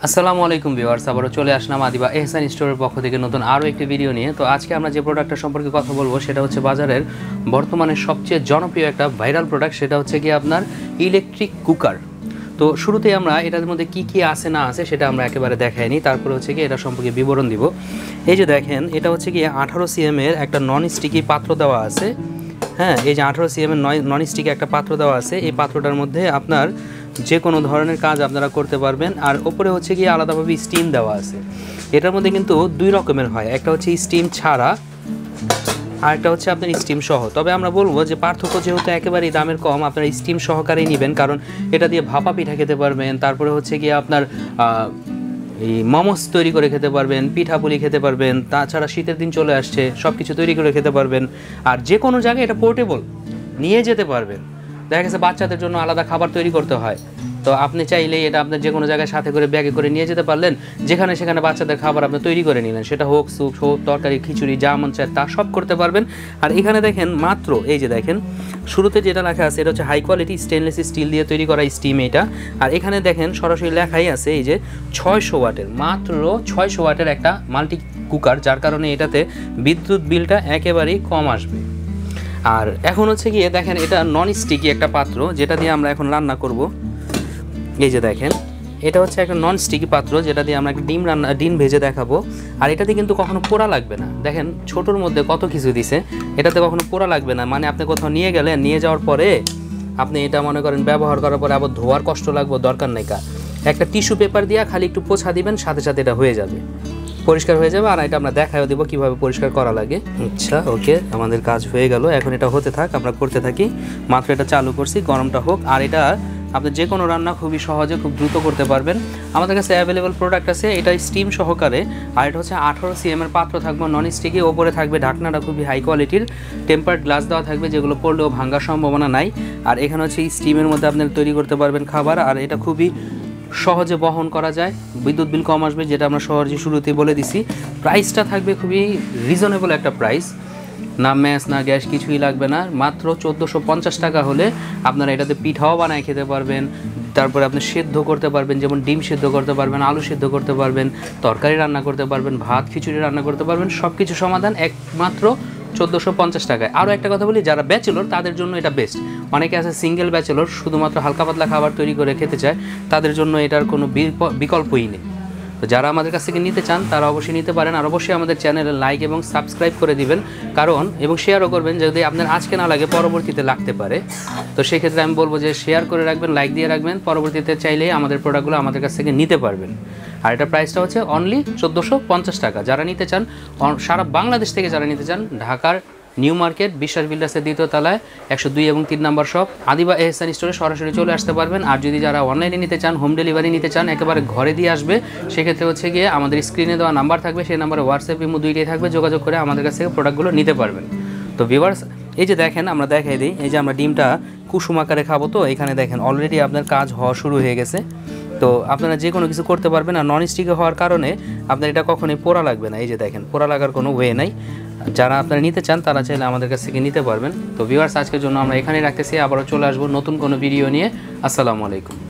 আসসালামু আলাইকুম ভিউয়ার্স, আবারও চলে আসলাম আদিবা এহসান স্টোরের পক্ষ থেকে নতুন আরও একটি ভিডিও নিয়ে। তো আজকে আমরা যে প্রোডাক্টটা সম্পর্কে কথা বলবো সেটা হচ্ছে বাজারের বর্তমানে সবচেয়ে জনপ্রিয় একটা ভাইরাল প্রোডাক্ট, সেটা হচ্ছে কি আপনার ইলেকট্রিক কুকার। তো শুরুতেই আমরা এটার মধ্যে কি কি আছে না আছে সেটা আমরা একেবারে দেখাই নিই, তারপরে হচ্ছে কি এটা সম্পর্কে বিবরণ দিব। এই যে দেখেন, এটা হচ্ছে কি 18 cm এর একটা নন স্টিকি পাত্র দেওয়া আছে। হ্যাঁ, এই যে 18 cm এর নন স্টিকি একটা পাত্র দেওয়া আছে। এই পাত্রটার মধ্যে আপনার যে কোনো ধরনের কাজ আপনারা করতে পারবেন। আর ওপরে হচ্ছে গিয়ে আলাদাভাবে স্টিম দেওয়া আছে। এটার মধ্যে কিন্তু দুই রকমের হয়, একটা হচ্ছে স্টিম ছাড়া আর একটা হচ্ছে আপনার স্টিম সহ। তবে আমরা বলবো যে পার্থক্য যেহেতু একেবারেই দামের কম, আপনারা স্টিম সহকারেই নেবেন, কারণ এটা দিয়ে ভাপা পিঠা খেতে পারবেন, তারপরে হচ্ছে গিয়ে আপনার এই মোমোস তৈরি করে খেতে পারবেন, পিঠাপুলি খেতে পারবেন, তাছাড়া শীতের দিন চলে আসছে, সব কিছু তৈরি করে খেতে পারবেন। আর যে কোনো জায়গায় এটা পোর্টেবল নিয়ে যেতে পারবেন। দেখা গেছে বাচ্চাদের জন্য আলাদা খাবার তৈরি করতে হয়, তো আপনি চাইলেই এটা আপনার যে কোনো জায়গায় সাথে করে ব্যাগে করে নিয়ে যেতে পারলেন, যেখানে সেখানে বাচ্চাদের খাবার আপনি তৈরি করে নিলেন, সেটা হোক স্যুপ হোক তরকারি খিচুড়ি যা মন চায় তা সব করতে পারবেন। আর এখানে দেখেন মাত্র এই যে দেখেন শুরুতে যেটা লেখা আছে এটা হচ্ছে হাই কোয়ালিটি স্টেনলেস স্টিল দিয়ে তৈরি করা স্টিম এটা। আর এখানে দেখেন সরাসরি লেখাই আছে এই যে 600 ওয়াটের, মাত্র 600 ওয়াটের একটা মাল্টি কুকার, যার কারণে এটাতে বিদ্যুৎ বিলটা একেবারেই কম আসবে। আর এখন হচ্ছে গিয়ে দেখেন এটা নন স্টিকি একটা পাত্র, যেটা দিয়ে আমরা এখন রান্না করব। এই যে দেখেন, এটা হচ্ছে একটা নন স্টিকি পাত্র যেটা দিয়ে আমরা একটা ডিম ভেজে দেখাবো। আর এটাতে কিন্তু কখনো পোড়া লাগবে না। দেখেন ছোটোর মধ্যে কত কিছু দিছে, এটাতে কখনো পোড়া লাগবে না। মানে আপনি কোথাও নিয়ে গেলেন, নিয়ে যাওয়ার পরে আপনি এটা মনে করেন ব্যবহার করার পরে আবার ধোয়ার কষ্ট লাগবে, দরকার নেই। একটা টিস্যু পেপার দিয়ে খালি একটু পোছা দিবেন, সাথে সাথে এটা হয়ে যাবে, পরিষ্কার হয়ে যাবে। আর এটা আমরা দেখাও দেবো কীভাবে পরিষ্কার করা লাগে। আচ্ছা, ওকে, আমাদের কাজ হয়ে গেল। এখন এটা হতে থাক, আমরা করতে থাকি। মাত্র এটা চালু করছি, গরমটা হোক। আর এটা আপনি যে কোনো রান্না খুবই সহজে খুব দ্রুত করতে পারবেন। আমাদের কাছে অ্যাভেলেবল প্রোডাক্ট আছে, এটা স্টিম সহকারে। আর এটা হচ্ছে 18 cm এর পাত্র থাকবে নন স্টিকি, ওপরে থাকবে ঢাকনাটা খুবই হাই কোয়ালিটির টেম্পার্ড গ্লাস দেওয়া থাকবে, যেগুলো পড়লেও ভাঙার সম্ভাবনা নাই। আর এখানে হচ্ছে স্টিমের মধ্যে আপনি তৈরি করতে পারবেন খাবার। আর এটা খুবই সহজে বহন করা যায়, বিদ্যুৎ বিল কম আসবে, যেটা আমরা সহজে শুরুতেই বলে দিছি। প্রাইসটা থাকবে খুবই রিজনেবল একটা প্রাইস, না ম্যাচ না গ্যাস কিছুই লাগবে না। মাত্র 1450 টাকা হলে আপনারা এটাতে পিঠাও বানায় খেতে পারবেন, তারপরে আপনি সেদ্ধ করতে পারবেন, যেমন ডিম সেদ্ধ করতে পারবেন, আলু সেদ্ধ করতে পারবেন, তরকারি রান্না করতে পারবেন, ভাত খিচুড়ি রান্না করতে পারবেন, সব কিছু সমাধান একমাত্র 1450 টাকায়। আরও একটা কথা বলি, যারা ব্যাচেলর তাদের জন্য এটা বেস্ট। অনেকে আছে সিঙ্গেল ব্যাচেলর, শুধুমাত্র হালকা পাতলা খাবার তৈরি করে খেতে চায়, তাদের জন্য এটার কোনো বিকল্পই নেই। তো যারা আমাদের কাছ থেকে নিতে চান তারা অবশ্যই নিতে পারেন। আর অবশ্যই আমাদের চ্যানেলে লাইক এবং সাবস্ক্রাইব করে দিবেন, কারণ এবং শেয়ারও করবেন, যদি আপনার আজকে না লাগে পরবর্তীতে লাগতে পারে। তো সেক্ষেত্রে আমি বলবো যে শেয়ার করে রাখবেন, লাইক দিয়ে রাখবেন, পরবর্তীতে চাইলেই আমাদের প্রোডাক্টগুলো আমাদের কাছ থেকে নিতে পারবেন। আর এটা প্রাইসটা হচ্ছে অনলি 1450 টাকা। যারা নিতে চান, সারা বাংলাদেশ থেকে যারা নিতে চান, ঢাকার নিউ মার্কেট বিশ্বাস বিল্ডার্সের 2য় তলায় 102 এবং 3 নম্বর শপ আদিবা এহসান স্টোরে সরাসরি চলে আসতে পারবেন। আর যদি যারা অনলাইনে নিতে চান, হোম ডেলিভারি নিতে চান, একেবারে ঘরে দিয়ে আসবে, সেক্ষেত্রে হচ্ছে গিয়ে আমাদের স্ক্রিনে দেওয়া নাম্বার থাকবে, সেই নাম্বারে হোয়াটসঅ্যাপ ইমো দুইটাই থাকবে, যোগাযোগ করে আমাদের কাছ থেকে প্রোডাক্টগুলো নিতে পারবেন। তো ভিউয়ার্স, এই যে দেখেন আমরা দেখাই দিই, এই যে আমরা ডিমটা কুসুম আকারে খাবো, তো এখানে দেখেন অলরেডি আপনার কাজ হওয়া শুরু হয়ে গেছে। তো আপনারা যে কোনো কিছু করতে পারবেন। আর নন স্টিকে হওয়ার কারণে আপনার এটা কখনোই পোড়া লাগবে না। এই যে দেখেন, পোড়া লাগার কোনো ওয়ে নাই। যারা আপনারা নিতে চান তারা চাইলে আমাদের কাছ থেকে নিতে পারবেন। তো ভিউয়ার্স, আজকের জন্য আমরা এখানেই রাখতেছি, আবারও চলে আসবো নতুন কোনো ভিডিও নিয়ে। আসসালামু আলাইকুম।